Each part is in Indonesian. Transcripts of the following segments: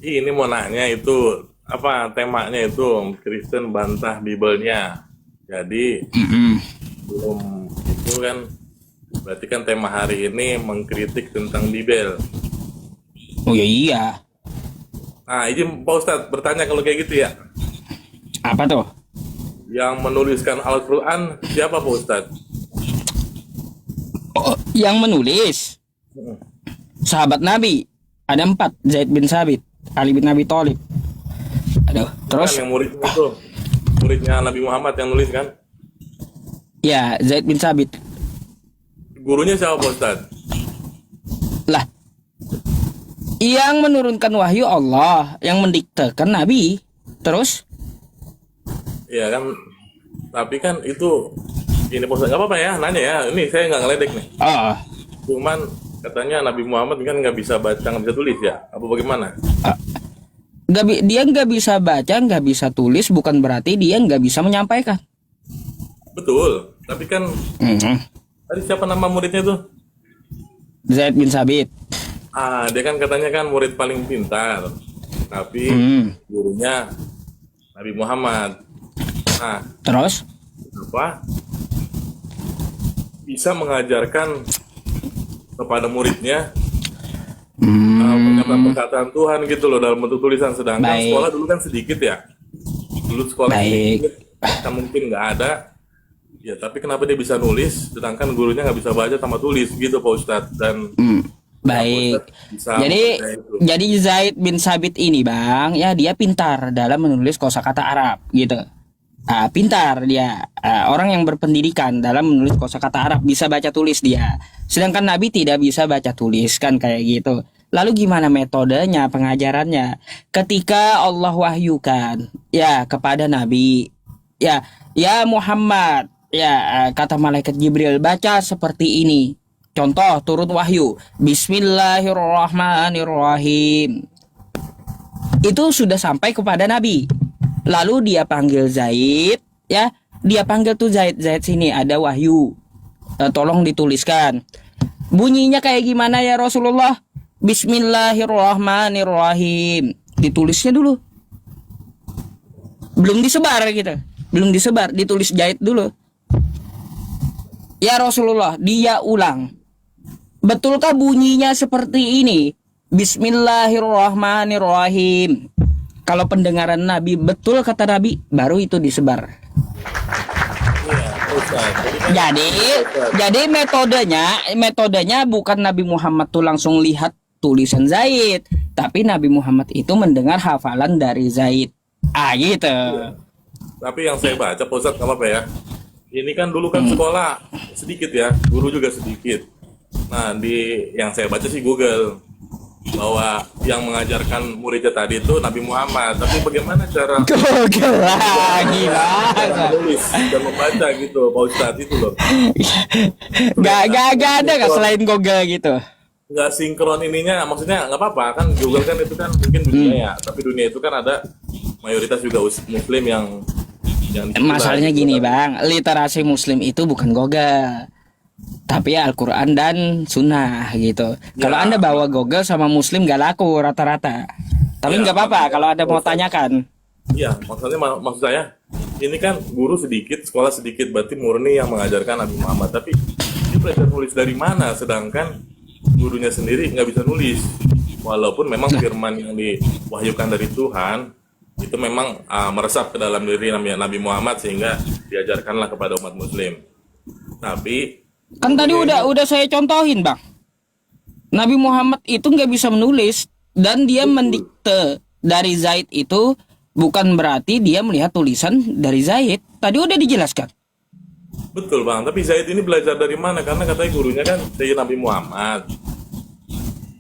Ini mau nanya itu apa temanya itu Kristen bantah Bibelnya. Jadi Mm-mm. belum itu kan berarti kan tema hari ini mengkritik tentang Bibel. Oh ya iya. Nah, izin Pak Ustadz bertanya kalau kayak gitu ya. Apa tuh? Yang menuliskan Al-Quran siapa Pak Ustadz? Oh, yang menulis sahabat Nabi ada 4, Zaid bin Sabit, Ali bin Abi Thalib. Aduh, Kan terus yang muridnya itu muridnya Nabi Muhammad yang nulis kan? ya Zaid bin Sabit. Gurunya siapa Pak Ustadz? Lah, yang menurunkan wahyu Allah, yang mendiktekan Nabi. Terus Iya kan, tapi kan itu ini Pak Ustadz nggak apa-apa ya nanya ya. Ini saya nggak ngeledek nih. oh, Cuman katanya Nabi Muhammad kan nggak bisa baca nggak bisa tulis ya? Apa bagaimana? dia nggak bisa baca, nggak bisa tulis, bukan berarti dia nggak bisa menyampaikan. Betul. Tapi kan Mhm. tadi siapa nama muridnya tuh? Zaid bin Sabit. Ah, dia kan katanya kan murid paling pintar. Tapi Hmm. gurunya Nabi Muhammad. Nah, Terus apa bisa mengajarkan kepada muridnya perkataan-perkataan Tuhan gitu loh dalam bentuk tulisan, sedangkan Baik. sekolah dulu kan sedikit ya, dulu sekolah Baik. sedikit kan mungkin nggak ada ya, tapi kenapa dia bisa nulis sedangkan gurunya nggak bisa baca sama tulis gitu Pak Ustadz. Dan Baik. bisa Jadi mempercayai itu. jadi Zaid bin Sabit ini, Bang, ya dia pintar dalam menulis kosakata Arab gitu. Pintar dia. Orang yang berpendidikan dalam menulis kosakata Arab, bisa baca tulis dia. Sedangkan Nabi tidak bisa baca tulis kan kayak gitu. Lalu gimana metodenya, pengajarannya? Ketika Allah wahyukan ya kepada Nabi, ya ya Muhammad, ya kata malaikat Jibril baca seperti ini. Contoh turun wahyu, Bismillahirrahmanirrahim. Itu sudah sampai kepada Nabi. Lalu dia panggil Zaid, ya, dia panggil tuh Zaid, Zaid sini ada wahyu. Tolong dituliskan. Bunyinya kayak gimana ya Rasulullah? Bismillahirrahmanirrahim. Ditulisnya dulu. Belum disebar gitu. Belum disebar, ditulis Zaid dulu. Ya Rasulullah, dia ulang. Betulkah bunyinya seperti ini? Bismillahirrahmanirrahim. Kalau pendengaran Nabi betul kata Nabi, baru itu disebar. Iya Pak Ustadz. Jadi, jadi metodenya bukan Nabi Muhammad tuh langsung lihat tulisan Zaid, tapi Nabi Muhammad itu mendengar hafalan dari Zaid. Gitu. Tapi yang saya baca Pak Ustadz nggak apa-apa ya, ini kan dulu kan sekolah sedikit ya, guru juga sedikit. Nah, di yang saya baca sih Google bahwa yang mengajarkan muridnya tadi itu Nabi Muhammad, tapi bagaimana cara Gokil lagi banget. menulis dan membaca gitu Pak Ustadz itu loh. Gak ada gak selain Google gitu. Nggak sinkron ininya, maksudnya nggak apa-apa kan, Google kan itu kan mungkin dunia ya, tapi dunia itu kan ada mayoritas juga Muslim yang Masalahnya gitu gini kan. Bang, literasi Muslim itu bukan Google, tapi ya Al-Quran dan Sunnah gitu. Ya. Kalau Anda bawa Google sama Muslim gak laku rata-rata. Tapi Ya, nggak apa-apa makanya kalau Anda mau Ustaz. tanyakan. Iya, maksudnya maksud saya ini kan guru sedikit, sekolah sedikit, berarti murni yang mengajarkan Nabi Muhammad. Tapi dia belajar nulis dari mana? Sedangkan gurunya sendiri nggak bisa nulis. Walaupun memang firman yang diwahyukan dari Tuhan itu memang meresap ke dalam diri Nabi Muhammad sehingga diajarkanlah kepada umat Muslim. Tapi Kan tadi udah saya contohin Bang. Nabi Muhammad itu nggak bisa menulis dan dia mendikte dari Zaid itu bukan berarti dia melihat tulisan dari Zaid. Tadi udah dijelaskan. betul Bang, tapi Zaid ini belajar dari mana? Karena katanya gurunya kan dari Nabi Muhammad.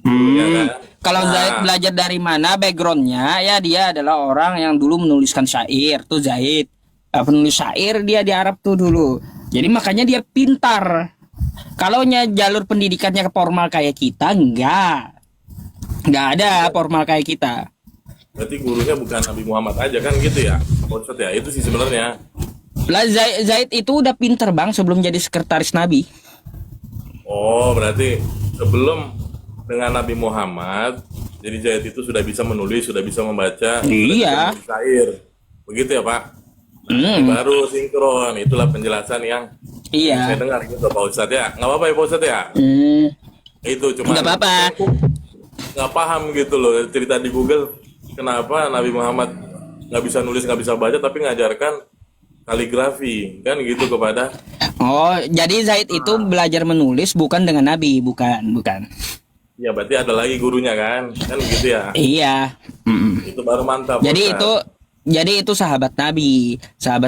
Gurunya kan. Kalau Nah, Zaid belajar dari mana backgroundnya, ya dia adalah orang yang dulu menuliskan syair tuh Zaid. Penulis syair dia di Arab tuh dulu. Jadi makanya dia pintar. Kalau jalur pendidikannya formal kayak kita, nggak ada formal kayak kita. berarti gurunya bukan Nabi Muhammad aja kan gitu ya, Pak Ustadz ya? Itu sih sebenarnya. Lah Zaid itu udah pinter Bang sebelum jadi sekretaris Nabi. Oh, berarti sebelum dengan Nabi Muhammad Jadi Zaid itu sudah bisa menulis, sudah bisa membaca, sudah Iya. bisa menulis syair. Begitu ya Pak? Hmm, Baru sinkron, itulah penjelasan yang saya iya. dengar gitu Pak Ustadz ya. Nggak apa-apa ya Pak Ustadz ya? Hmm, Itu cuma nggak apa-apa. aku nggak paham gitu loh cerita di Google. Kenapa Nabi Muhammad nggak bisa nulis, nggak bisa baca, tapi ngajarkan kaligrafi kan gitu kepada. Oh, jadi Zaid itu belajar menulis bukan dengan Nabi, bukan. Ya berarti ada lagi gurunya kan gitu ya. Iya. Mm-mm. Itu baru mantap Jadi Ustadz. itu jadi itu sahabat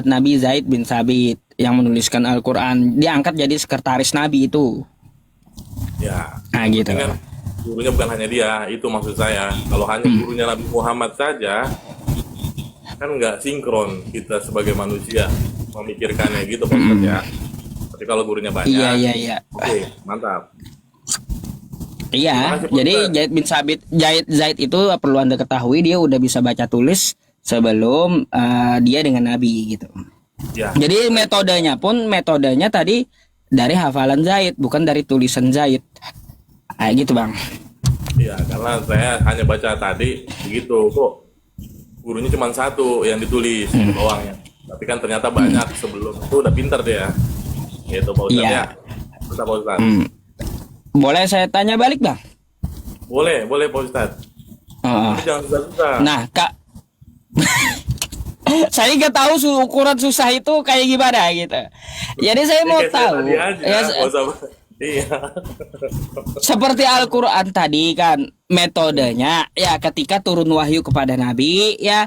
Nabi Zaid bin Sabit yang menuliskan Al-Qur'an. Dia angkat jadi sekretaris Nabi itu. Ya. Nah, gitu. Ini kan gurunya bukan hanya dia, itu maksud saya. Kalau hanya gurunya Nabi Muhammad saja, kan nggak sinkron kita sebagai manusia memikirkannya gitu Pak Ustadz ya. Tapi kalau gurunya banyak, Iya. oke, mantap. Iya, Terima kasih, jadi Ustaz. Zaid bin Sabit, Zaid itu perlu Anda ketahui dia udah bisa baca tulis sebelum dia dengan Nabi gitu. Ya, Jadi metodenya tadi dari hafalan Zaid, bukan dari tulisan Zaid. Gitu, Bang. ya, karena saya hanya baca tadi begitu kok. Gurunya cuma satu yang ditulis doang ya. Tapi kan ternyata banyak sebelum itu udah pintar dia. Gitu Pak Ustadz Iya. ya. Ustadz Pak Ustadz. Boleh saya tanya balik, Bang? Boleh Pak Ustadz. Heeh. Tapi jangan susah-susah. Nah, Kak, saya nggak tahu ukuran susah itu kayak gimana gitu. Jadi saya Ini mau kayak saya tahu, tadi aja, ya, nggak usah. Iya. seperti Al-Quran tadi kan metodenya ya ketika turun wahyu kepada Nabi ya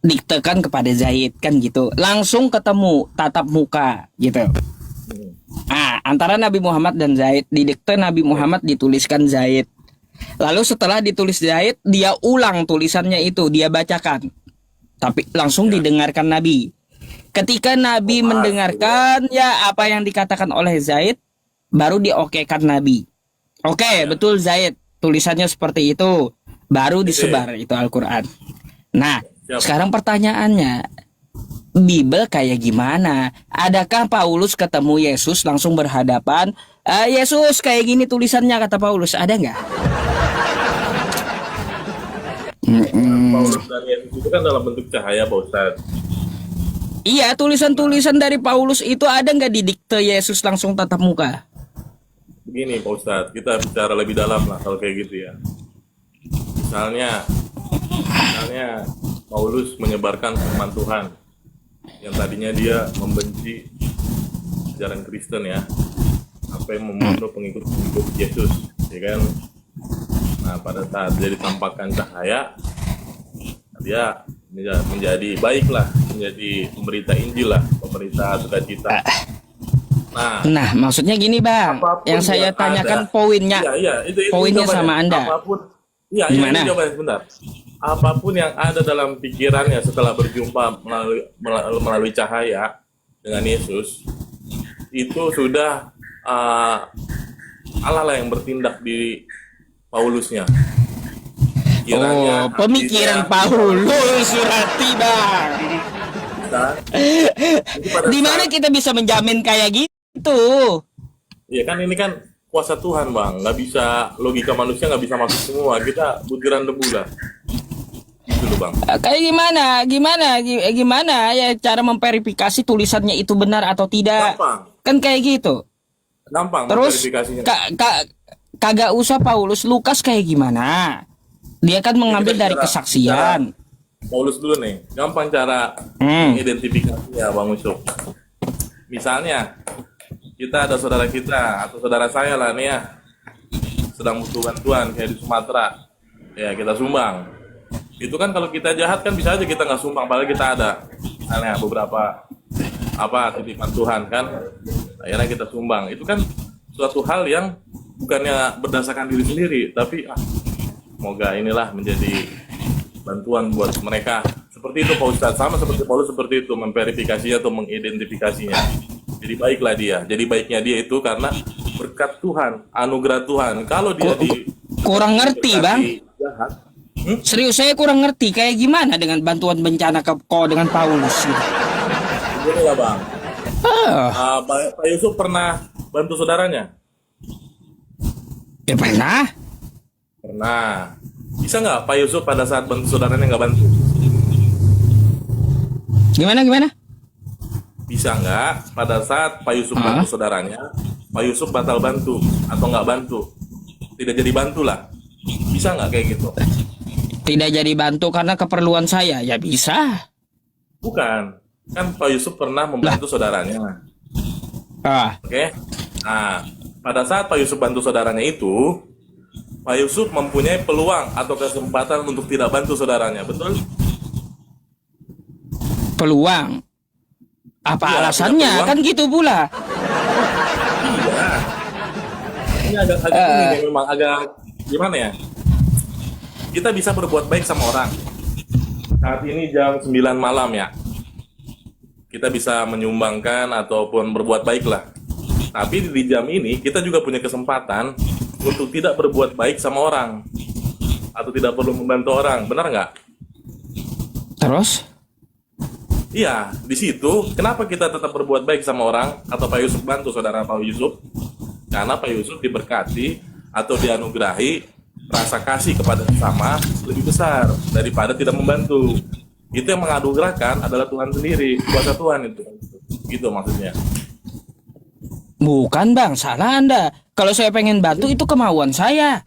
didiktekan kepada Zaid kan gitu, langsung ketemu tatap muka gitu. Antara Nabi Muhammad dan Zaid, didikte Nabi Muhammad, dituliskan Zaid. Lalu setelah ditulis Zaid, dia ulang tulisannya itu, dia bacakan. Tapi langsung didengarkan Nabi. Ketika Nabi mendengarkan ya apa yang dikatakan oleh Zaid, baru diokekan Nabi. Oke, betul Zaid, tulisannya seperti itu. Baru disebar itu Al-Quran. Nah, Siap. sekarang pertanyaannya, Bible kayak gimana? Adakah Paulus ketemu Yesus langsung berhadapan? Yesus kayak gini tulisannya kata Paulus, ada nggak? Paulus dan Yesus itu kan dalam bentuk cahaya Pak Ustadz. Iya, tulisan-tulisan dari Paulus itu ada nggak didikte Yesus langsung tatap muka? Begini Pak Ustadz, kita bicara lebih dalam lah kalau kayak gitu ya. Misalnya Paulus menyebarkan firman Tuhan yang tadinya dia membenci ajaran Kristen ya, sampai membunuh pengikut-pengikut Yesus, ya kan? Nah, pada saat dia ditampakkan cahaya, dia menjadi baiklah, menjadi pemberita Injil lah, pemberita sukacita. Nah, maksudnya gini Bang, Apapun yang saya yang tanyakan ada. poinnya, Iya, itu poinnya jawabannya. sama Anda. Apapun, iya, Gimana? ini jawabannya sebentar. Apapun yang ada dalam pikirannya setelah berjumpa melalui cahaya dengan Yesus, itu sudah Allah lah yang bertindak di Paulusnya. Oh, pemikiran Paulus surati Bang. Di mana kita bisa menjamin kayak gitu? Iya kan ini kan kuasa Tuhan Bang, nggak bisa, logika manusia nggak bisa masuk semua, kita butiran debu lah. Gitu loh Bang. Kayak gimana ya cara memverifikasi tulisannya itu benar atau tidak? Gampang, Kan kayak gitu. gampang Terus verifikasinya. kagak usah Paulus, Lukas kayak gimana? Dia kan mengambil dari kesaksian. Paulus dulu nih, gampang cara mengidentifikasinya Bang Usuk. Misalnya, kita ada saudara kita atau saudara saya lah nih ya, sedang butuh bantuan kayak di Sumatera, ya kita sumbang. Itu kan kalau kita jahat kan bisa aja kita nggak sumbang, padahal kita ada misalnya beberapa titipan Tuhan kan, akhirnya kita sumbang. Itu kan suatu hal yang bukannya berdasarkan diri sendiri, tapi semoga inilah menjadi bantuan buat mereka. Seperti itu Pak Ustadz, sama seperti Paulus seperti itu, memverifikasinya atau mengidentifikasinya. Jadi baiklah dia. Jadi baiknya dia itu karena berkat Tuhan, anugerah Tuhan. Kalau dia kurang ngerti Bang. Jahat, Serius saya kurang ngerti kayak gimana dengan bantuan bencana dengan Paulus gitu. Gini lah Bang. Pak Yusuf pernah bantu saudaranya? Ya pernah. Pernah. Bisa nggak Pak Yusuf pada saat bantu saudaranya nggak bantu? Gimana? Bisa nggak pada saat Pak Yusuf bantu saudaranya, Pak Yusuf batal bantu atau nggak bantu? Tidak jadi bantu lah. Bisa nggak kayak gitu? Tidak jadi bantu karena keperluan saya. Ya bisa. Bukan. Kan Pak Yusuf pernah membantu saudaranya. Ah, Oke? Nah, pada saat Pak Yusuf bantu saudaranya itu, Pak Yusuf mempunyai peluang atau kesempatan untuk tidak bantu saudaranya, betul? peluang. Apa Iya, alasannya? punya peluang. Kan gitu pula. Iya. Ini agak ini nih, memang agak gimana ya? Kita bisa berbuat baik sama orang. Saat ini jam 9 malam ya. Kita bisa menyumbangkan ataupun berbuat baik lah. Tapi di jam ini kita juga punya kesempatan untuk tidak berbuat baik sama orang. Atau tidak perlu membantu orang, benar nggak? Terus? Iya, di situ kenapa kita tetap berbuat baik sama orang atau Pak Yusuf bantu saudara Pak Yusuf? Karena Pak Yusuf diberkati atau dianugerahi rasa kasih kepada sesama lebih besar daripada tidak membantu. Itu yang menganugerahkan adalah Tuhan sendiri, kuasa Tuhan itu. Gitu maksudnya. Bukan bang, salah Anda. Kalau saya pengen bantu itu kemauan saya.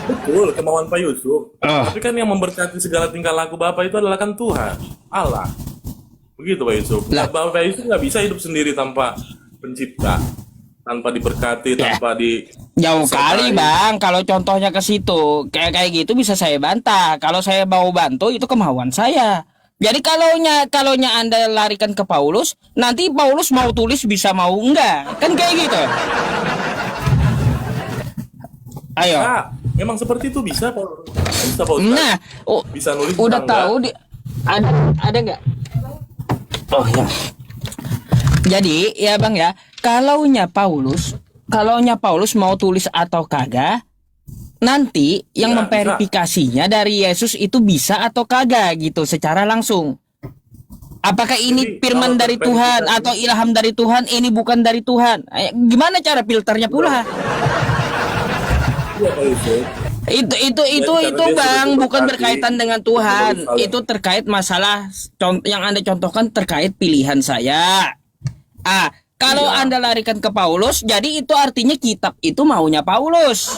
Betul, kemauan Pak Yusuf. Ah. Tapi kan yang memberkati segala tingkah laku Bapak itu adalah kan Tuhan, Allah. Begitu Pak Yusuf. Lah. Bapak Yusuf nggak bisa hidup sendiri tanpa pencipta, tanpa diberkati, Ya. tanpa di Jauh sertai. kali bang, kalau contohnya ke situ kayak gitu bisa saya bantah. Kalau saya mau bantu itu kemauan saya. Jadi kalaunya Anda larikan ke Paulus, nanti Paulus mau tulis bisa mau enggak, kan kayak gitu. Ayo. Nah, memang seperti itu bisa Pak. Bisa Pak Ustadz. Nah, oh, Bisa nulis udah tangga. tahu ada nggak? Oh ya. Jadi ya bang ya, kalaunya Paulus mau tulis atau kagak, nanti yang Bisa, memverifikasinya dari Yesus itu bisa atau kagak gitu secara langsung. Apakah ini Jadi, firman kalau dari Tuhan terverifikasi- atau ilham dari Tuhan? Ini bukan dari Tuhan. Gimana cara filternya pula? Iya Pak Yusuf. Itu karena dia bang, sudah bukan berkati, berkaitan dengan Tuhan. menulis hal- Itu terkait masalah yang Anda contohkan terkait pilihan saya. Kalau Iya. Anda larikan ke Paulus, jadi itu artinya kitab itu maunya Paulus.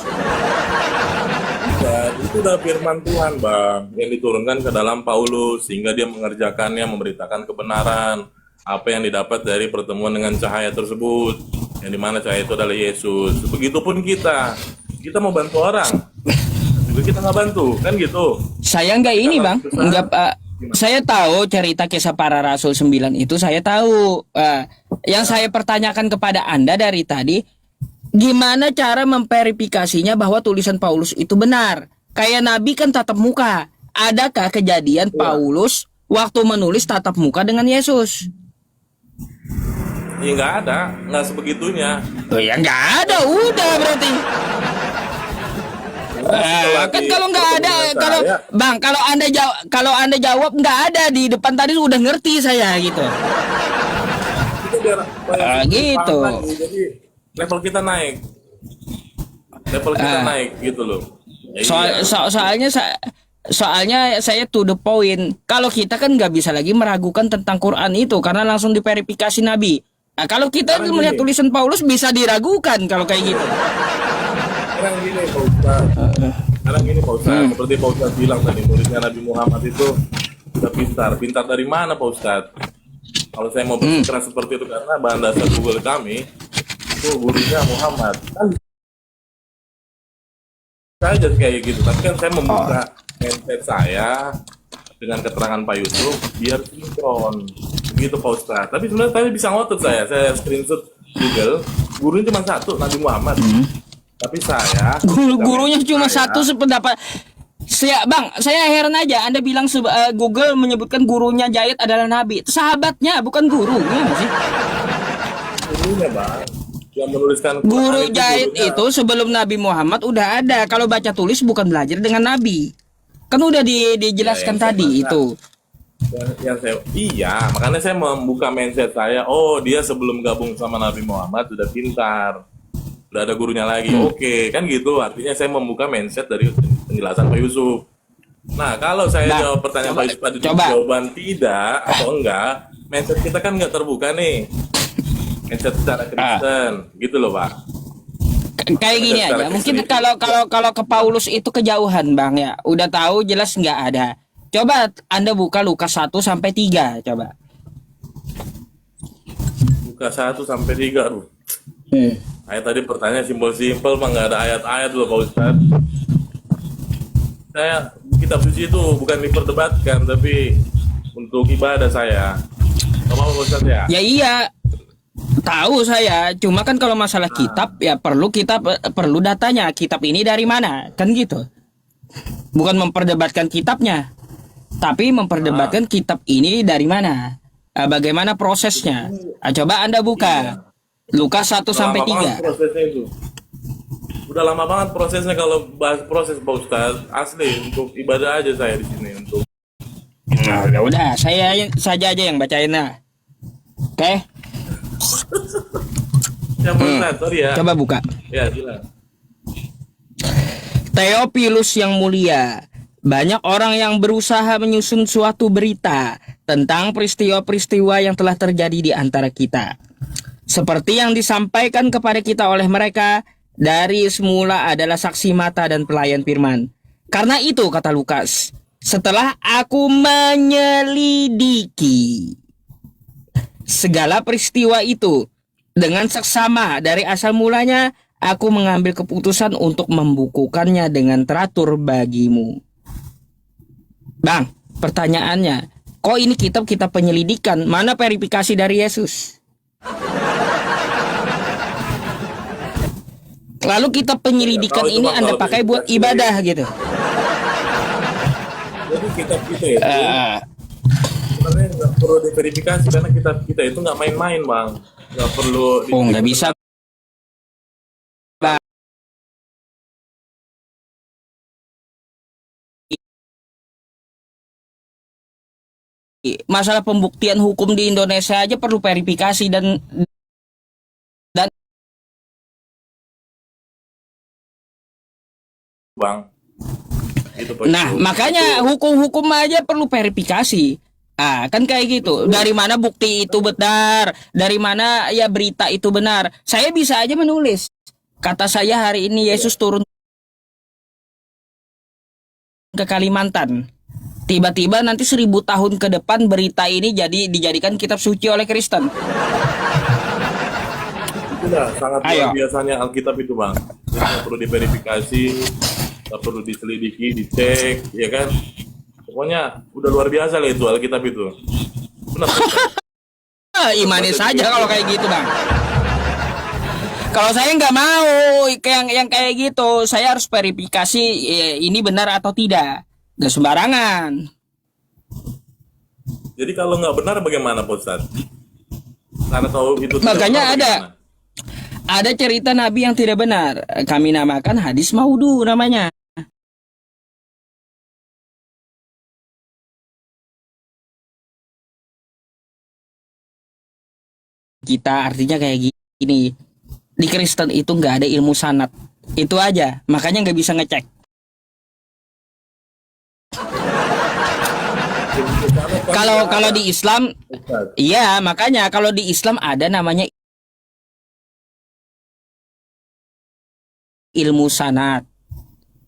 Dan itu udah firman Tuhan Bang, yang diturunkan ke dalam Paulus sehingga dia mengerjakannya, memberitakan kebenaran apa yang didapat dari pertemuan dengan cahaya tersebut, yang dimana cahaya itu adalah Yesus. Begitupun kita mau bantu orang juga kita nggak bantu, kan gitu. Saya nggak ini bang, nggak. Saya tahu cerita kisah para rasul 9 itu saya tahu. Yang saya pertanyakan kepada Anda dari tadi, gimana cara memverifikasinya bahwa tulisan Paulus itu benar? Kayak Nabi kan tatap muka. Adakah kejadian Paulus waktu menulis tatap muka dengan Yesus? Ya nggak ada, nggak sebegitunya. Oh ya nggak ada, udah berarti. Kan kalau nggak ada, kalau bang, kalau anda jawab nggak ada di depan tadi udah ngerti saya gitu. Itu biar Gitu. paham lagi. Jadi level kita naik, naik gitu loh. Ya, iya. Soalnya saya to the point. Kalau kita kan nggak bisa lagi meragukan tentang Quran itu karena langsung diverifikasi Nabi. Kalau kita Sekarang melihat gini. tulisan Paulus bisa diragukan kalau kayak gitu. Sekarang gini Pak Ustadz. Sekarang gini Pak Ustadz, seperti Pak Ustadz bilang tadi, muridnya Nabi Muhammad itu sudah pintar. Pintar dari mana Pak Ustadz? Kalau saya mau berpikiran seperti itu karena bahan dasar Google kami itu gurunya Muhammad. Kan saya jadi kayak gitu. Tapi kan saya membuka mindset saya dengan keterangan Pak Yusuf biar sinkron. Begitu Pak Ustadz. Tapi sebenarnya tadi bisa ngotot saya screenshot Google. Gurunya cuma satu, Nabi Muhammad. Tapi saya Gurunya cuma saya- satu sependapat. Saya heran aja. Anda bilang Google menyebutkan gurunya Jayat adalah Nabi. Sahabatnya, bukan gurunya nggak sih. gurunya Bang yang menuliskan Quran Guru itu Jahit gurunya. itu sebelum Nabi Muhammad udah ada. Kalau baca tulis bukan belajar dengan Nabi. Kan udah dijelaskan Ya, yang tadi saya itu. yang saya makanya saya membuka mindset saya, oh dia sebelum gabung sama Nabi Muhammad sudah pintar, udah ada gurunya lagi. Oke, kan gitu. Artinya saya membuka mindset dari penjelasan Pak Yusuf. Nah, kalau saya Nah, jawab pertanyaan coba, Pak Yusuf ada coba. jawaban tidak atau enggak, mindset kita kan nggak terbuka nih. Mindset secara Ah, Kristen, gitu loh Pak. kayak Mindset gini secara aja. Kristen Mungkin itu. kalau ke Paulus itu kejauhan, Bang ya. Udah tahu jelas nggak ada. Coba Anda buka Lukas 1 sampai 3, coba. Buka 1 sampai 3, aduh. Hmm. Ayat tadi pertanyaan simpel-simpel, Pak, nggak ada ayat-ayat loh Pak Ustadz. Saya kitab suci itu bukan diperdebatkan, tapi untuk ibadah saya. Gak apa-apa Pak Ustadz ya? Ya iya, tahu saya. Cuma kan kalau masalah kitab ya perlu datanya. Kitab ini dari mana? Kan gitu. Bukan memperdebatkan kitabnya, tapi Nah, memperdebatkan kitab ini dari mana. Bagaimana prosesnya? Coba Anda buka iya. Lukas 1 Udah sampai lama banget 3. prosesnya itu. Udah lama banget prosesnya kalau bahas proses Pak Ustadz. Asli, untuk ibadah aja saya di sini. Untuk Nah, ya udah, saya saja aja yang bacain lah. Oke, yang Pak Ustadz, sorry ya. coba buka. Ya, gila. Theophilus yang mulia, banyak orang yang berusaha menyusun suatu berita tentang peristiwa-peristiwa yang telah terjadi di antara kita. Seperti yang disampaikan kepada kita oleh mereka dari semula adalah saksi mata dan pelayan firman. Karena itu, kata Lukas, setelah aku menyelidiki segala peristiwa itu dengan seksama dari asal mulanya, aku mengambil keputusan untuk membukukannya dengan teratur bagimu. Bang, pertanyaannya, kok ini kitab-kitab penyelidikan? Mana verifikasi dari Yesus? Lalu kitab Saya nggak tahu penyelidikan itu ini Bang Anda kalau pakai buat verifikasi dari. ibadah gitu. Jadi kitab kita itu Eh, sebenarnya nggak perlu diverifikasi karena kitab kita itu nggak main-main Bang. Nggak perlu oh, nggak bisa, diperdebatkan. Bang. Masalah pembuktian hukum di Indonesia aja perlu verifikasi dan Bang. Itu Pak nah, Yusuf. Itu makanya hukum-hukum aja perlu verifikasi. Ah, kan kayak gitu. betul. Dari mana bukti itu benar? Dari mana ya berita itu benar? Saya bisa aja menulis. Kata saya hari ini Iya. Yesus turun ke Kalimantan. Tiba-tiba nanti 1.000 tahun ke depan berita ini dijadikan kitab suci oleh Kristen. Itulah sangat luar Ayo. biasanya Alkitab itu Bang. Jadi nggak perlu diverifikasi, nggak perlu diselidiki, dicek, ya kan? Pokoknya udah luar biasa lah itu Alkitab itu. Benar Pak Ustadz. Imani Baca saja juga kalau tuh. kayak gitu, Bang. Kalau saya nggak mau yang kayak gitu, saya harus verifikasi ini benar atau tidak. Gak sembarangan. Jadi kalau nggak benar bagaimana Pak Ustadz? Karena tahu itu tidak benar Makanya bagaimana? ada cerita Nabi yang tidak benar. Kami namakan hadis maudhu namanya. Kita artinya kayak gini. Di Kristen itu nggak ada ilmu sanad. Itu aja. Makanya nggak bisa ngecek. Ilmu sanad kan Kalau tidak kalau ada di Islam, Ustadz. iya makanya kalau di Islam ada namanya ilmu sanad.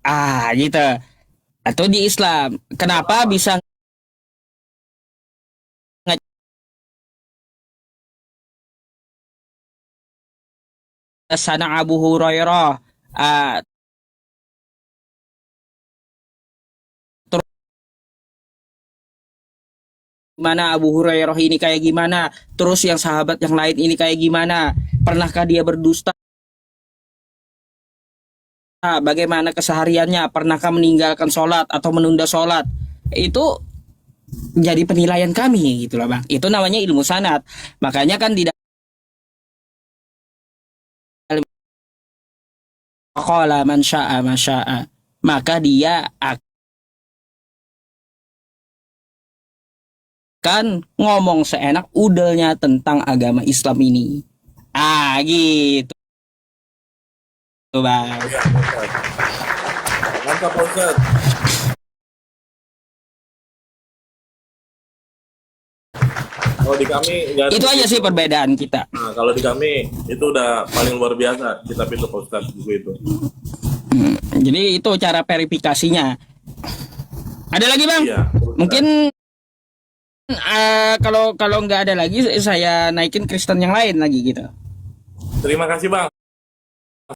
Ah, gitu. Atau di Islam, kenapa Apa? bisa sana Abu Hurairah? Ah, terus mana Abu Hurairah ini kayak gimana? Terus yang sahabat yang lain ini kayak gimana? Pernahkah dia berdusta? Bagaimana kesehariannya? Pernahkah meninggalkan sholat atau menunda sholat? Itu jadi penilaian kami gitu loh bang. Itu namanya ilmu sanad. Makanya kan di dalam qala man syaa masya'a, maka dia akan ngomong seenak udelnya tentang agama Islam ini. Ah gitu. Bang. Ya, Ustaz. Mantap, Pak Ustaz. Kalau di kami nggak ada Itu aja sih begitu. perbedaan kita. Nah, kalau di kami itu udah paling luar biasa kitab itu, Pak Ustaz, buku itu. Jadi itu cara verifikasinya. Ada lagi Bang? Iya, Pak Ustaz. Mungkin kalau kalau nggak ada lagi saya naikin Kristen yang lain lagi gitu. Terima kasih, Bang.